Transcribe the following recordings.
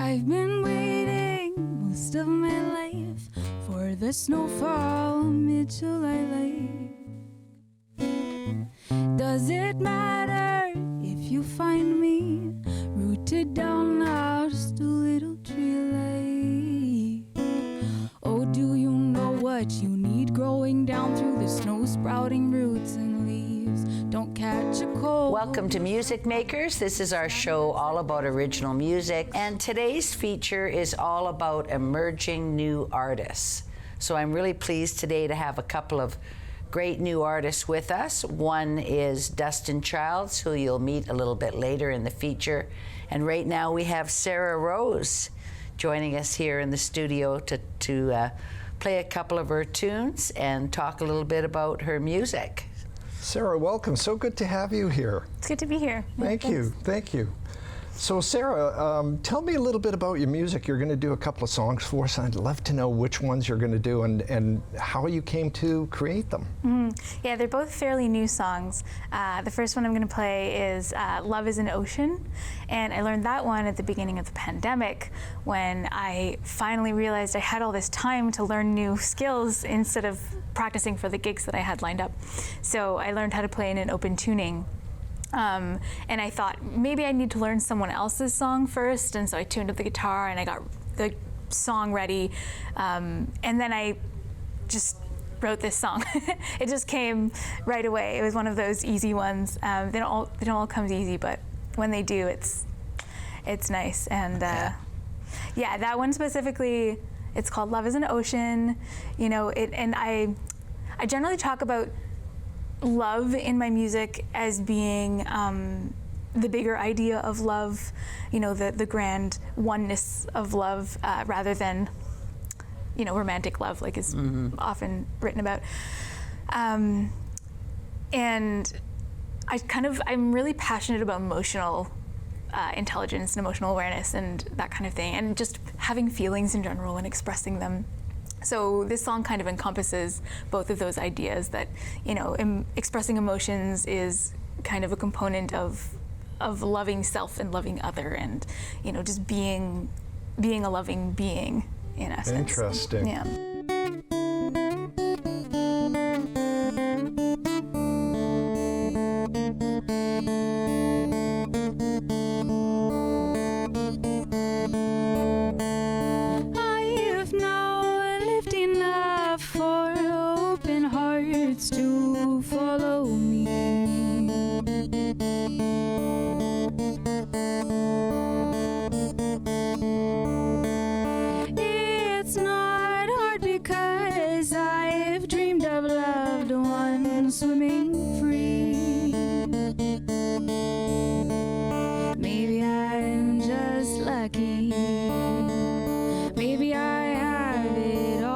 I've been waiting most of my life for the snowfall mid-July lake. Does it matter if you find me rooted down now just a little tree lake? Oh, do you know what you need growing down through the snow sprouting roots and leaves? Don't catch a cold. Welcome to Music Makers. This is our show all about original music, and today's feature is all about emerging new artists. So I'm really pleased today to have a couple of great new artists with us. One is Dustin, who you'll meet a little bit later in the feature, and right now we have Sara Rose joining us here in the studio to play a couple of her tunes and talk a little bit about her music. Sara, welcome. So good to have you here. It's good to be here. Thank you. Thank you. So Sara, tell me a little bit about your music. You're going to do a couple of songs for us. I'd love to know which ones you're going to do and how you came to create them. Yeah, they're both fairly new songs. The first one I'm going to play is Love is an Ocean, and I learned that one at the beginning of the pandemic when I finally realized I had all this time to learn new skills instead of practicing for the gigs that I had lined up. So I learned how to play in an open tuning. And I thought maybe I need to learn someone else's song first, and so I tuned up the guitar and I got the song ready, and then I just wrote this song. It just came right away. It was one of those easy ones. They don't all come easy, but when they do, it's nice. And yeah, that one specifically, it's called Love is an Ocean. You know, and I generally talk about love in my music as being the bigger idea of love, you know, the grand oneness of love, rather than, you know, romantic love like is often written about. And I'm really passionate about emotional intelligence and emotional awareness and that kind of thing, and just having feelings in general and expressing them. So this song kind of encompasses both of those ideas, that, you know, expressing emotions is kind of a component of loving self and loving other, and, you know, just being a loving being in essence. Interesting. Yeah. To follow me. It's not hard because I've dreamed of loved ones swimming free. Maybe I'm just lucky. Maybe I have it all.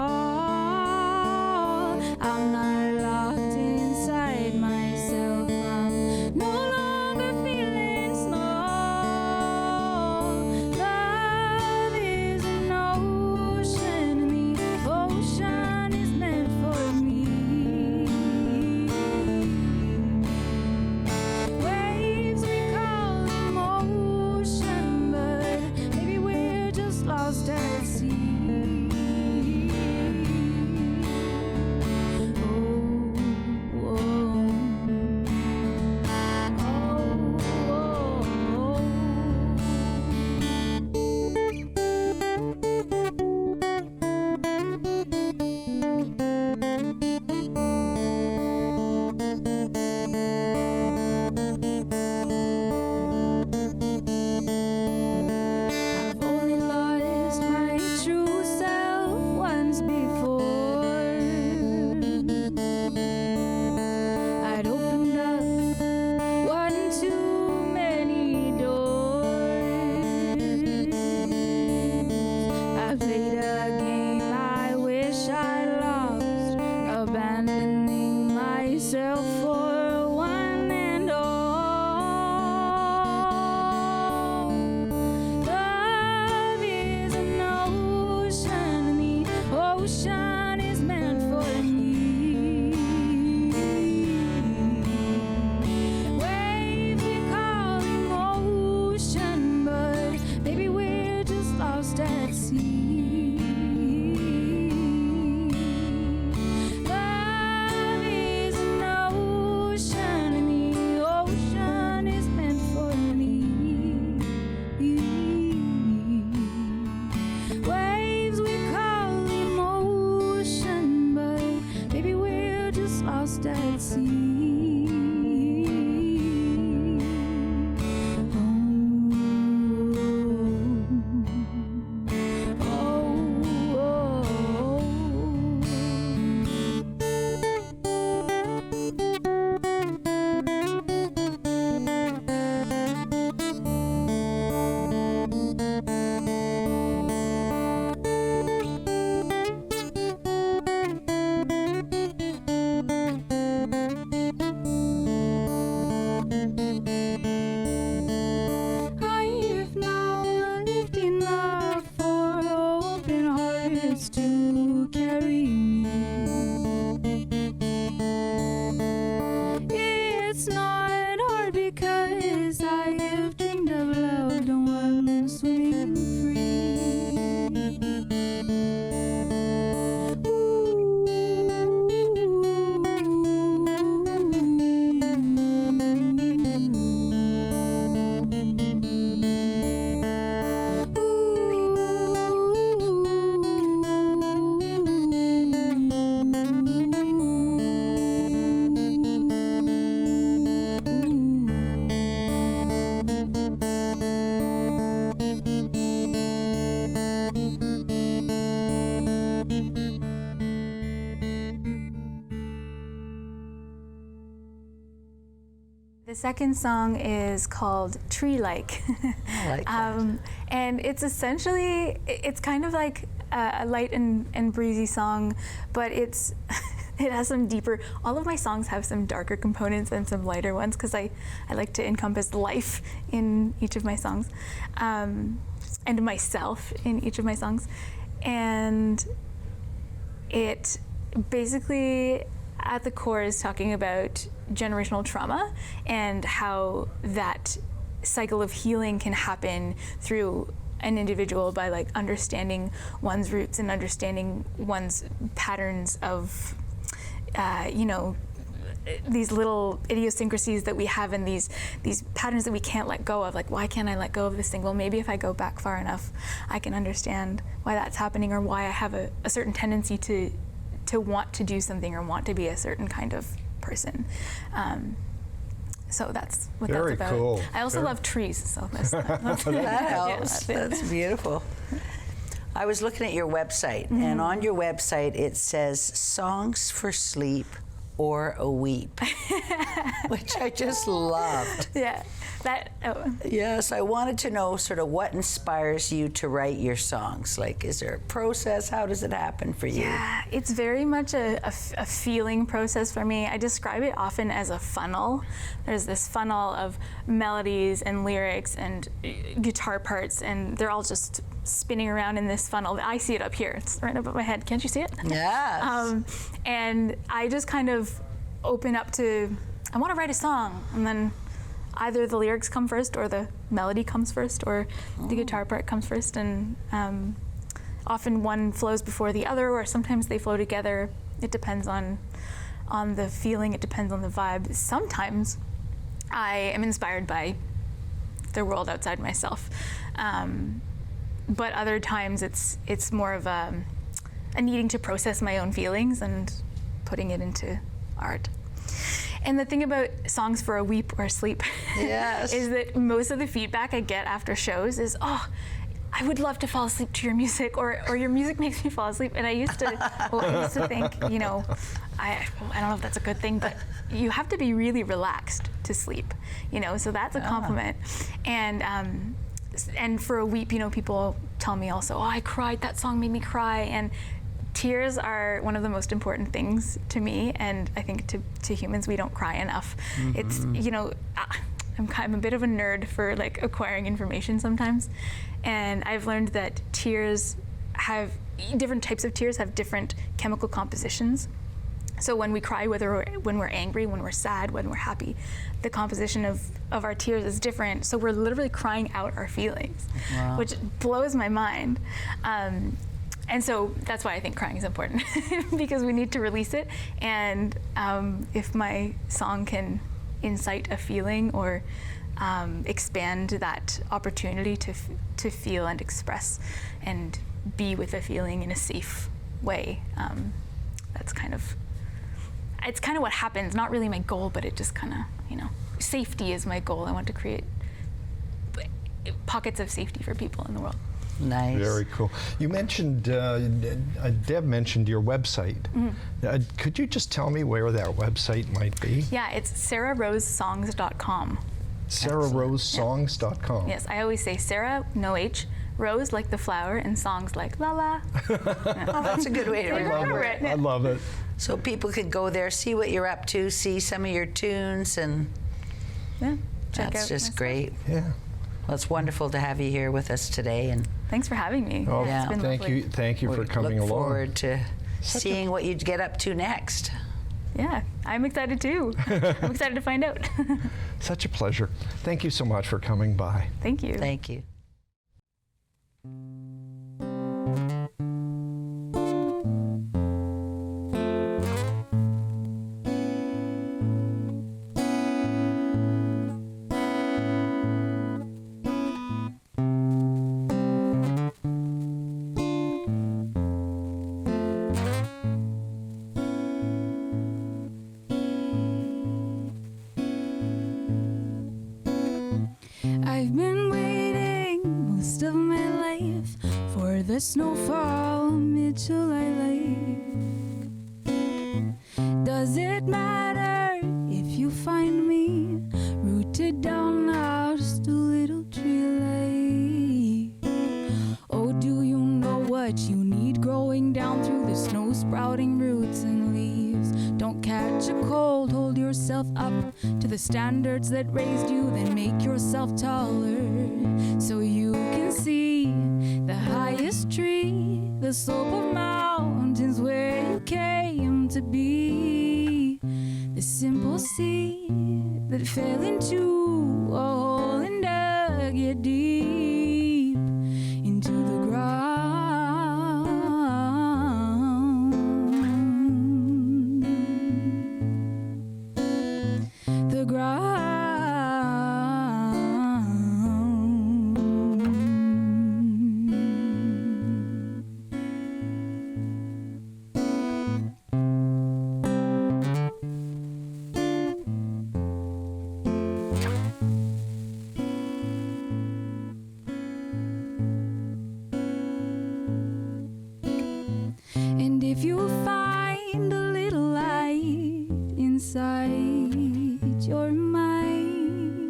I'm not locked inside myself. I'm no longer feeling small. Love is an ocean, and the ocean is meant for me. Waves we call emotion, but maybe lost at sea. Love is an ocean, and the ocean is meant for me. Waves we call emotion, but maybe we're just lost at sea. I've now lived enough for open hearts to carry me. It's not hard because I have dreamed of loved ones swimming free. The second song is called Tree Like. I like that. And it's essentially, it's kind of like a light and breezy song, but it has some deeper, all of my songs have some darker components and some lighter ones because I like to encompass life in each of my songs, and myself in each of my songs. And it basically, at the core, is talking about generational trauma and how that cycle of healing can happen through an individual by like understanding one's roots and understanding one's patterns of these little idiosyncrasies that we have and these patterns that we can't let go of. Like, why can't I let go of this thing? Well, maybe if I go back far enough, I can understand why that's happening, or why I have a certain tendency to want to do something or want to be a certain kind of person. So that's what Very that's about. cool. I also love trees, so that's That helps. That's beautiful. I was looking at your website, and on your website it says songs for sleep or a weep, which I just loved. Yeah, Yes, I wanted to know sort of what inspires you to write your songs. Like, is there a process? How does it happen for you? Yeah, it's very much a feeling process for me. I describe it often as a funnel. There's this funnel of melodies and lyrics and guitar parts, and they're all just spinning around in this funnel. I see it up here. It's right above my head. Can't you see it? Yes. And I just kind of open up to, I want to write a song, and then either the lyrics come first or the melody comes first or the guitar part comes first, and often one flows before the other, or sometimes they flow together. It depends on the feeling, it depends on the vibe. Sometimes I am inspired by the world outside myself, but other times it's more of a needing to process my own feelings and putting it into art. And the thing about songs for a weep or sleep Yes. is that most of the feedback I get after shows is, oh, I would love to fall asleep to your music, or your music makes me fall asleep. And I used to think, I don't know if that's a good thing, but you have to be really relaxed to sleep, so that's a compliment. And for a weep, people tell me also, oh, I cried, that song made me cry. And tears are one of the most important things to me, and I think to humans, we don't cry enough. It's, I'm a bit of a nerd for like acquiring information sometimes, and I've learned that different types of tears have different chemical compositions. So when we cry, when we're angry, when we're sad, when we're happy, the composition of our tears is different. So we're literally crying out our feelings, which blows my mind. And so that's why I think crying is important, because we need to release it. And if my song can incite a feeling or expand that opportunity to feel and express and be with a feeling in a safe way, that's kind of what happens. Not really my goal, but it just kind of, safety is my goal. I want to create pockets of safety for people in the world. Nice. Very cool. You mentioned, Deb mentioned your website. Could you just tell me where that website might be? Yeah, it's sararosesongs.com. sararosesongs.com. Yes, I always say Sara, no H, Rose like the flower, and songs like la la. Oh, that's a good way to remember it. I love it. So people could go there, see what you're up to, see some of your tunes, and Check that's out just my stuff. great. Yeah. Well, it's wonderful to have you here with us today, and Thanks for having me. Oh, Yeah, it's been lovely. thank you for coming look along. forward to seeing what you'd get up to next. Yeah, I'm excited too. I'm excited to find out. Such a pleasure. Thank you so much for coming by. Thank you. Thank you. I've been waiting most of my life for the snowfall mid-July lake. Does it matter if you find me rooted down now just a little tree lake? Oh, do you know what you need growing down through the snow sprouting roots and leaves? Don't catch a cold, hold yourself up to the standards that raised you, then make yourself taller so you can see the highest tree, the slope of mountains where you came to be. The simple seed that fell into a hole and dug you deep into the ground. The ground. And if you find a little light inside your mind,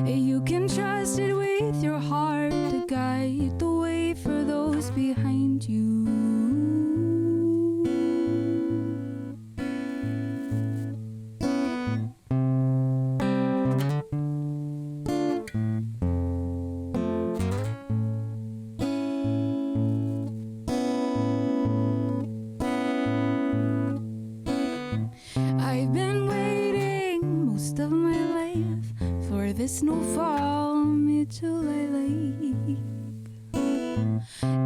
you can trust it with your heart to guide the way for those behind you. I've been waiting most of my life for the snowfall mid-July lake.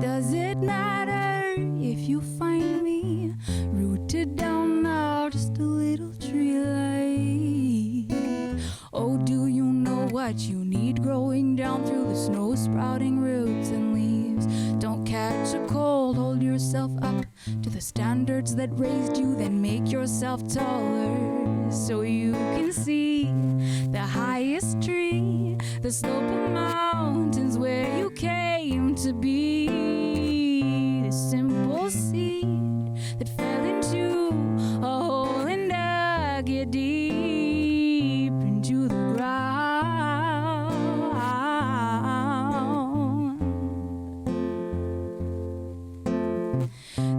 Does it matter if you find me rooted down now just a little tree lake? Oh, do you know what you need growing down through the snow sprouting roots and leaves? Don't catch a cold, hold yourself up to the standards that raised you, then make yourself taller so you can see the highest tree, the slope of mountains where you came to be. The simple seed that fell into a hole and dug you deep into the ground.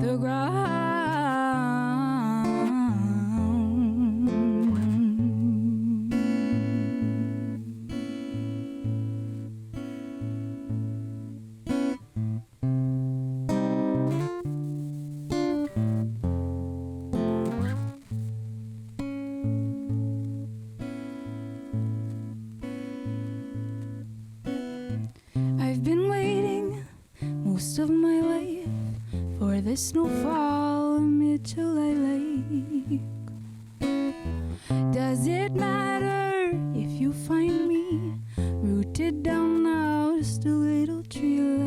The ground. rest of my life for the snowfall amid July Lake. Does it matter if you find me rooted down now just a little tree lake?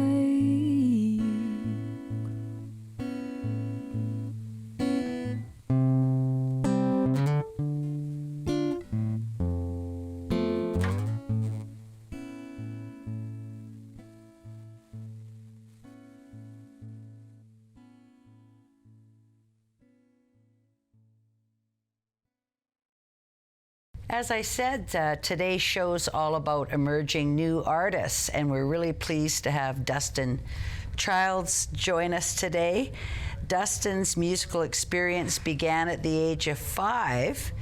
As I said, today's show's all about emerging new artists, and we're really pleased to have Dustin Childs join us today. Dustin's musical experience began at the age of 5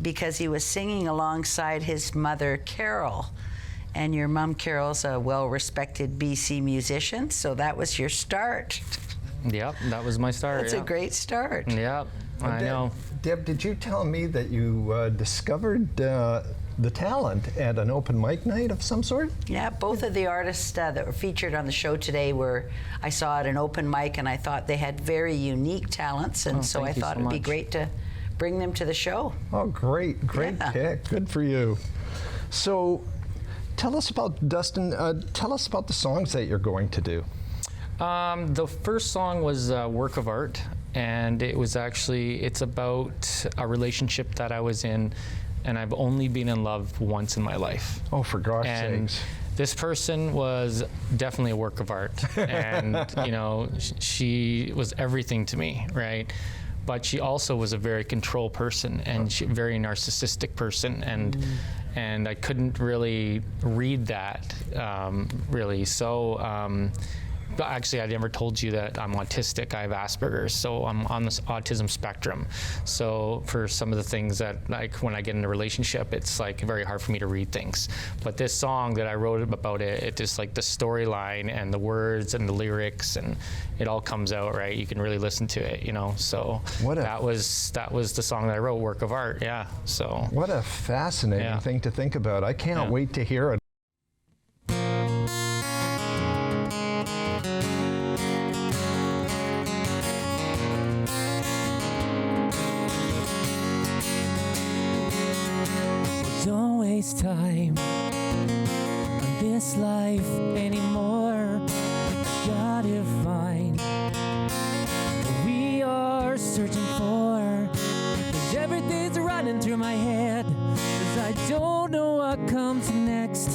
because he was singing alongside his mother, Carol. And your mom, Carol's a well-respected BC musician, so that was your start. Yep, that was my start. That's a great start. Yep, I know. Deb, did you tell me that you discovered the talent at an open mic night of some sort? Yeah, both of the artists that were featured on the show today I saw at an open mic, and I thought they had very unique talents, and so I thought it'd be great to bring them to the show. Oh, great pick. Good for you. So tell us about, Dustin, tell us about the songs that you're going to do. The first song was Work of Art, and it's about a relationship that I was in, and I've only been in love once in my life. Oh, for gosh and sakes. This person was definitely a work of art, and you know, she was everything to me, right? But she also was a very control person, and she very narcissistic person, and I couldn't really read that really. So. Actually, I never told you that I'm autistic. I have Asperger's, so I'm on this autism spectrum. So for some of the things that, like when I get in a relationship, it's like very hard for me to read things. But this song that I wrote about it just like the storyline and the words and the lyrics, and it all comes out right. You can really listen to it, you know. So that was the song that I wrote, Work of Art. Yeah. So what a fascinating thing to think about. I can't wait to hear it. Don't waste time on this life anymore. Gotta find what we are searching for. 'Cause everything's running through my head, 'cause I don't know what comes next.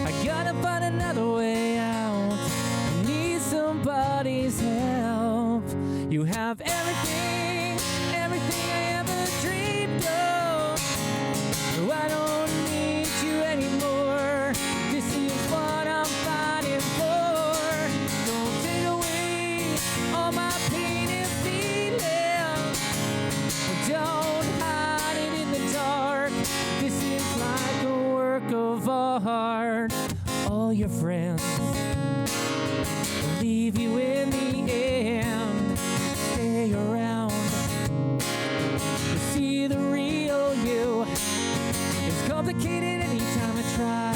I gotta find another way out. I need somebody's help. You have everything I ever dreamed of. I don't need you anymore. This is what I'm fighting for. Don't take away all my pain and feeling. Don't hide it in the dark. This is like a work of art. All your friends will leave you in the end. Stay around to see the real you. It's complicated anytime I try.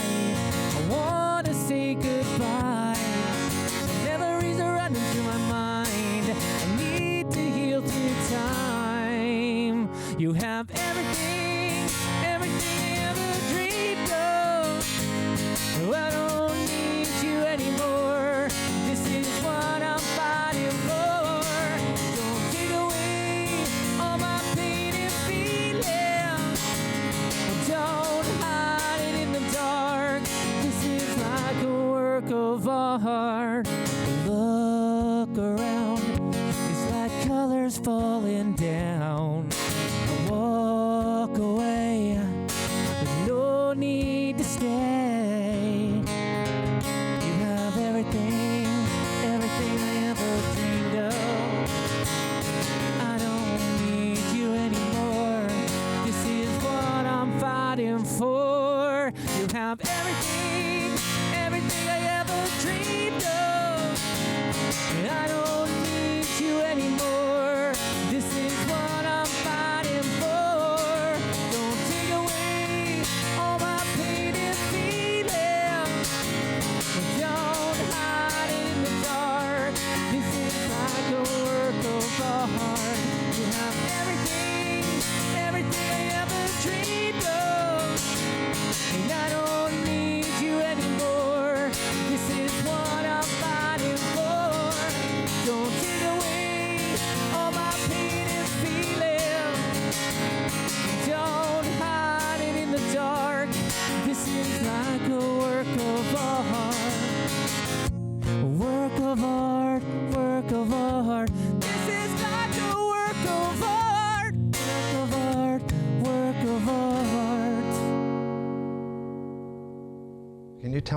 I wanna say goodbye. Memories are running through my mind. I need to heal through time. You have everything I ever dreamed of. I don't need you anymore. This is what I'm fighting for. Don't take away all my pain and feeling. Don't hide it in the dark. This is like a work of art. Look around, it's like colors falling down. I walk away, with no need to stay. You have everything I ever dreamed of. I don't need you anymore. This is what I'm fighting for. You have everything I ever dreamed of.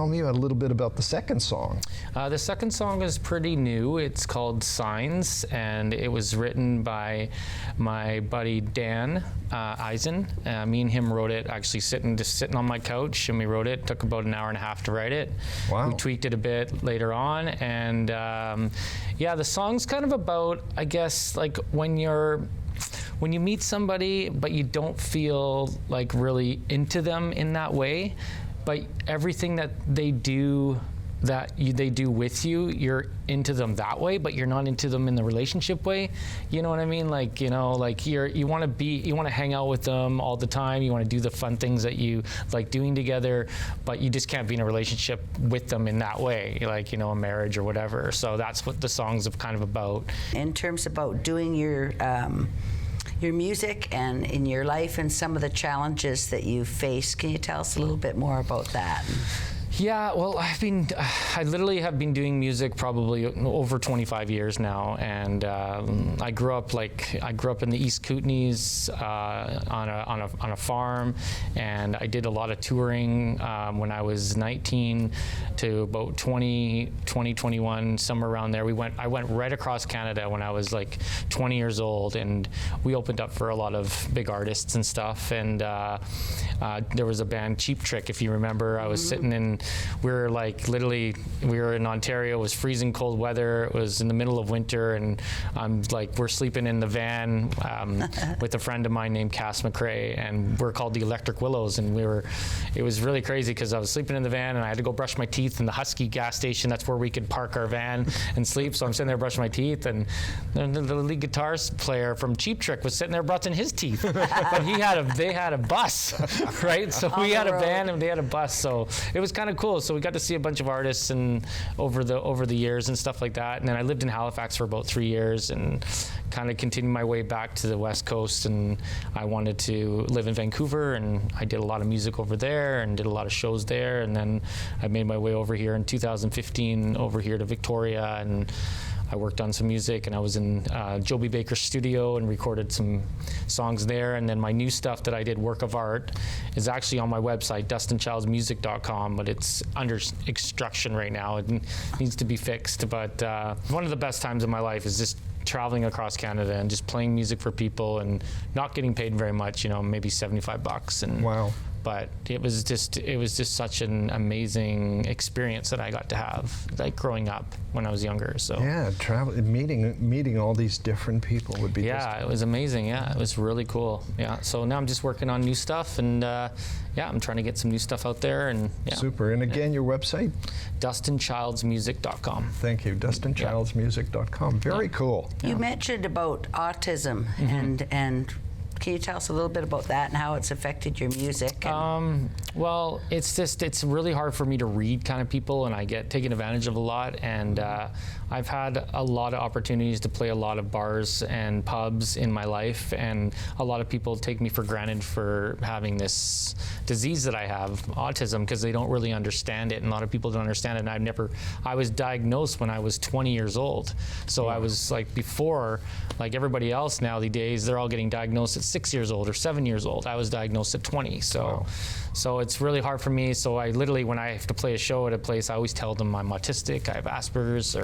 tell me a little bit about the second song. The second song is pretty new. It's called Signs, and it was written by my buddy Dan Eisen. Me and him wrote it actually sitting on my couch, and we wrote it. Took about an hour and a half to write it. Wow. We tweaked it a bit later on, and yeah, the song's kind of about, I guess, like when you meet somebody but you don't feel like really into them in that way, but everything that they do they do with you, you're into them that way, but you're not into them in the relationship way. You know what I mean? Like, you know, like you want to hang out with them all the time. You want to do the fun things that you like doing together, but you just can't be in a relationship with them in that way, like, you know, a marriage or whatever. So that's what the song's kind of about. In terms about doing your music and in your life and some of the challenges that you face, can you tell us a little bit more about that? Yeah, well, I literally have been doing music probably over 25 years now, and I grew up in the East Kootenays on a farm, and I did a lot of touring when I was 19 to about 21, somewhere around there. I went right across Canada when I was like 20 years old, and we opened up for a lot of big artists and stuff, and there was a band, Cheap Trick, if you remember. I was sitting in, we were in Ontario. It was freezing cold weather. It was in the middle of winter, and we're sleeping in the van with a friend of mine named Cass McRae, and we're called the Electric Willows, and it was really crazy because I was sleeping in the van and I had to go brush my teeth in the Husky gas station. That's where we could park our van and sleep. So I'm sitting there brushing my teeth, and the lead guitar player from Cheap Trick was sitting there brushing his teeth, but they had a bus, right? So we had a van and they had a bus, so it was kind of cool. So we got to see a bunch of artists and over the years and stuff like that. And then I lived in Halifax for about 3 years and kind of continued my way back to the West Coast, and I wanted to live in Vancouver, and I did a lot of music over there and did a lot of shows there. And then I made my way over here in 2015 over here to Victoria, and I worked on some music, and I was in Joby Baker's studio and recorded some songs there. And then my new stuff that I did, Work of Art, is actually on my website, dustinchildsmusic.com, but it's under construction right now. It needs to be fixed. But one of the best times of my life is just traveling across Canada and just playing music for people and not getting paid very much, you know, maybe $75. And wow. But it was just such an amazing experience that I got to have, like growing up when I was younger. So yeah, meeting all these different people would be it was amazing. Yeah, it was really cool. Yeah, so now I'm just working on new stuff, and I'm trying to get some new stuff out there. And super. And again, your website? DustinChildsMusic.com. Thank you, DustinChildsMusic.com. Very cool. You mentioned about autism, and can you tell us a little bit about that and how it's affected your music? Well, it's really hard for me to read kind of people, and I get taken advantage of a lot. And I've had a lot of opportunities to play a lot of bars and pubs in my life, and a lot of people take me for granted for having this disease that I have, autism, because they don't really understand it, and a lot of people don't understand it. And I was diagnosed when I was 20 years old. So I was like, before, like everybody else nowadays, they're all getting diagnosed at 6 years old or 7 years old. I was diagnosed at 20. So it's really hard for me. So I literally, when I have to play a show at a place, I always tell them I'm autistic, I have Asperger's,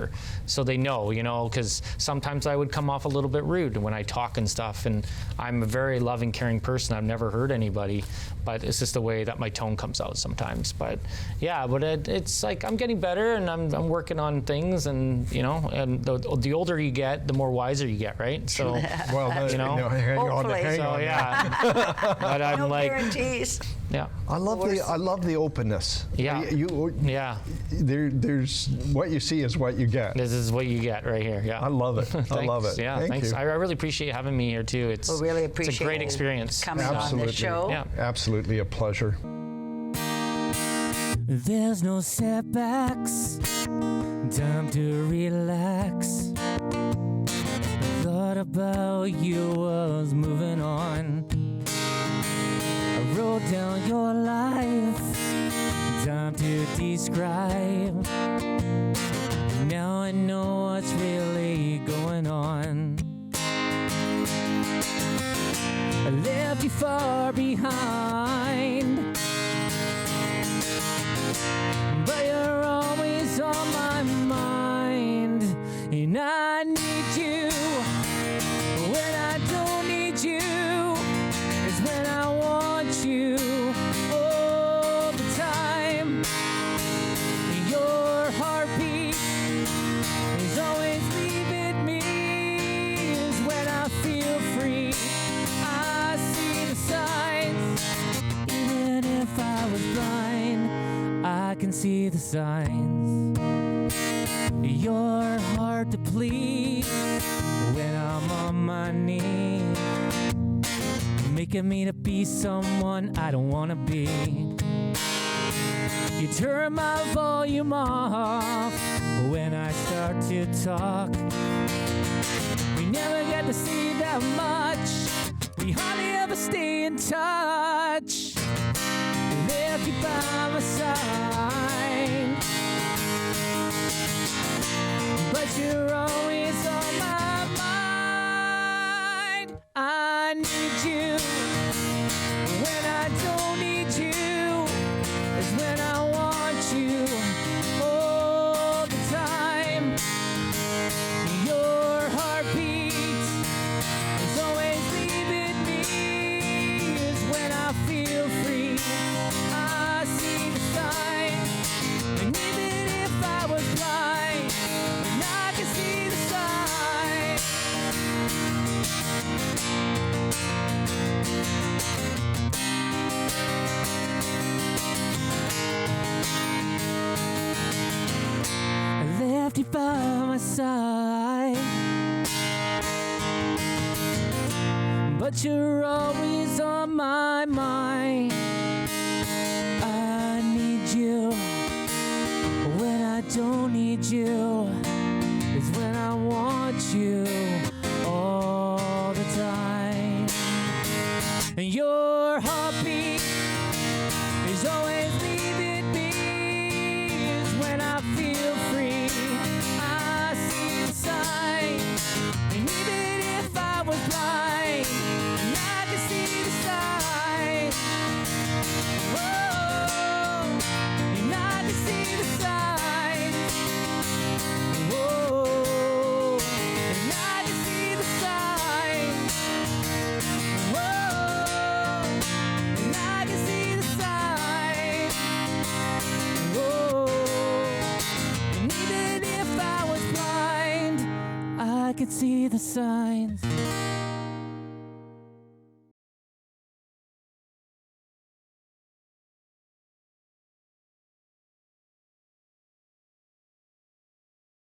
so they know, you know, because sometimes I would come off a little bit rude when I talk and stuff. And I'm a very loving, caring person. I've never hurt anybody, but it's just the way that my tone comes out sometimes. But yeah, but it's like I'm getting better, and I'm working on things, and you know, and the older you get, the more wiser you get, right? So well, you know, hang on. Yeah. But I'm no like, guarantees. yeah. I love the openness. Yeah. There's what you see is what you get. This is what you get right here. Yeah. I love it. I love it. Yeah. Thanks. I really appreciate having me here too. We really appreciate it's a great experience. Coming on the show. Yeah. Absolutely a pleasure. There's no setbacks, time to relax. Thought about you was moving on. I wrote down your life, time to describe. Now I know what's really going on. I left you far behind, but signs. You're hard to please when I'm on my knees, making me to be someone I don't wanna be. You turn my volume off when I start to talk. We never get to see that much, we hardly ever stay in touch. Left you by my side, but you're always on my mind. I need you when I don't need you, is when I want you all the time. Your heartbeat is always leaving me, is when I feel free. I see the sign, and even if I was blind, and I can see the sign. I left you by my side, but you're always on my mind. I need you when I don't need you, is when I want you all the time. And your heartbeat is always leaving me, is when I feel free. I see the sign, and even if I was blind, and I can see the sign. Oh, and I can see the sign. Oh, and I can see the sign. Oh, and I can see the sign. Oh, and even if I was blind, I could see the signs.